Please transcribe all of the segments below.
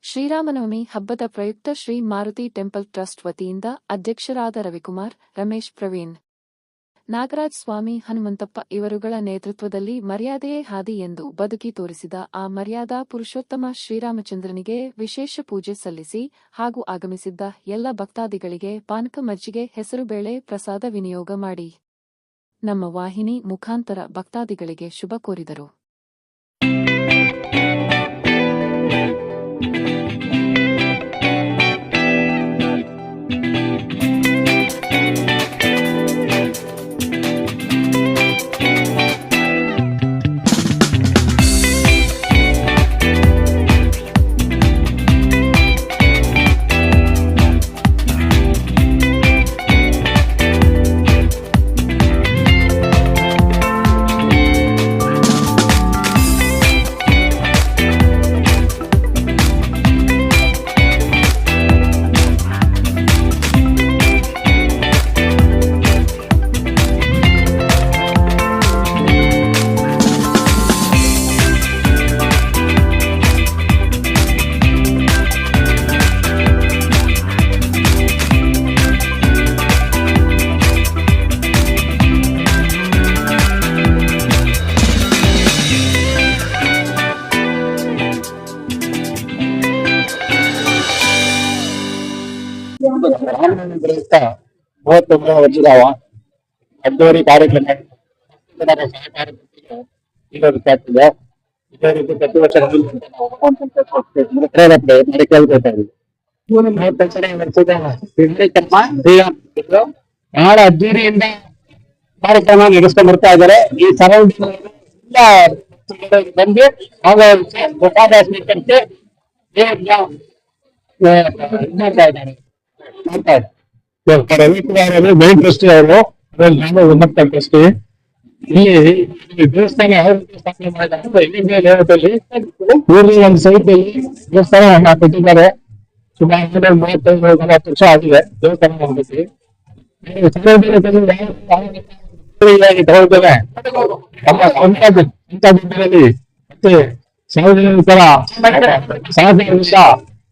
ಶ್ರೀರಾಮನವಮಿ ಹಬ್ಬದ ಪ್ರಯುಕ್ತ Shri Maruti temple trust ವತಿಯಿಂದ ಅಧ್ಯಕ್ಷರಾದ ರವಿಕುಮಾರ್, ರಮೇಶ್, ಪ್ರವೀಣ್, ನಾಗರಾಜ್ ಸ್ವಾಮಿ, ಹನುಮಂತಪ್ಪ ಇವರುಗಳ ನೇತೃತ್ವದಲ್ಲಿ ಮರ್ಯಾದೆಯೇ ಹಾದಿ ಎಂದು ಬದುಕಿ ತೋರಿಸಿದ ಆ ಮರ್ಯಾದಾ ಪುರುಷೋತ್ತಮ ಶ್ರೀರಾಮಚಂದ್ರನಿಗೆ ವಿಶೇಷ ಪೂಜೆ ಸಲ್ಲಿಸಿ ಹಾಗೂ ಆಗಮಿಸಿದ್ದ ಎಲ್ಲ ಭಕ್ತಾದಿಗಳಿಗೆ ಪಾನಕ ಮಜ್ಜಿಗೆ ಹೆಸರುಬೇಳೆ ಪ್ರಸಾದ ವಿನಿಯೋಗ ಮಾಡಿ ನಮ್ಮ ವಾಹಿನಿ ಮುಖಾಂತರ ಭಕ್ತಾದಿಗಳಿಗೆ ಶುಭ ಕೋರಿದರು. ಪ್ರಯುಕ್ತ 39 ವರ್ಷದ ಅದ್ದೂರಿ ಕಾರ್ಯಕ್ರಮ ಸಹಕಾರಕ್ಕೆ ಇದೇ ರೀತಿ ಪ್ರತಿ ವರ್ಷ ಬಹಳ ಅದ್ದೂರಿಯಿಂದ ಕಾರ್ಯಕ್ರಮ ನಡೆಸ್ಕೊಂಡು ಬರ್ತಾ ಇದ್ದಾರೆ. ಈ ಸರೌಂಡಿಂಗ್ ಬಂದು ಪ್ರಸಾದ ಸ್ವೀಕರಿಸಿ ರವಿಕುಮಾರ್ ಅವರು ಮೇನ್ ಟ್ರಸ್ಟಿ ಅವರು, ನಾನು ಉನ್ನತ ಟ್ರಸ್ಟಿ. ಇಲ್ಲಿ ದೇವಸ್ಥಾನ ಯಾವ ರೀತಿ ಸ್ಥಾಪನೆ ಮಾಡಿದ್ದಾರೆ ಒಂದು ಸೈಟ್ ಅಲ್ಲಿ ದೇವಸ್ಥಾನ ಕೊಟ್ಟಿದ್ದಾರೆ. ಸುಮಾರು 35-40 ವರ್ಷ ಆಗಿದೆ ದೇವಸ್ಥಾನ ಮಾಡಬೇಕು. ತಗೊಳ್ತೇವೆ ನಮ್ಮ ಸ್ವಂತ ದುಡ್ಡಿನಲ್ಲಿ ಮತ್ತೆ ಸಾರ್ವಜನಿಕರ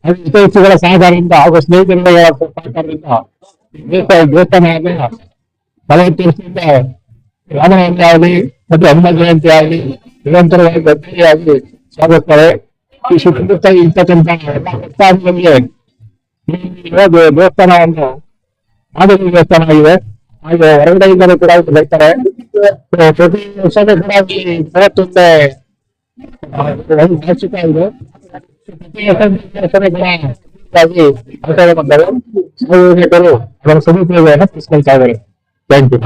ಹಿತೈಷಿಗಳ ಸಹಕಾರದಿಂದ ಹಾಗೂ ಸ್ನೇಹಿತರ ಸಹಕಾರದಿಂದ ದೇವಸ್ಥಾನ 40 ವರ್ಷದಿಂದ ರಾಮನವಮಿ ಆಗಲಿ ಮತ್ತು ಹನುಮ ಜಯಂತಿ ಆಗಲಿ ನಿರಂತರವಾಗಿ ಗದ್ದೆಯಾಗಿ ಸ್ವಾಗತಿಸ್ತಾರೆ. ಈ ಸುತ್ತಮುತ್ತ ಇರ್ತಕ್ಕಂಥ ಎಲ್ಲ ಭಕ್ತಾದಿಗಳಿಗೆ ದೇವಸ್ಥಾನವನ್ನು ಮಾದರಿ ದೇವಸ್ಥಾನ ಆಗಿದೆ. ಹಾಗೆ ಹೊರಗಡೆಯಿಂದಲೂ ಕೂಡ ಬರ್ತಾರೆ. ಪ್ರತಿ ವರ್ಷದ ಕೂಡ ಇಲ್ಲಿ 31 ವಾರ್ಷಿಕ ಇದೆ. ಸಾರ್ವಜನಿಕರು ಅದರ ಸದುಪಯೋಗವನ್ನು ತಿಳಿಸ್ಕೊಳ್ತಾ ಇದ್ದಾರೆ. Thank you.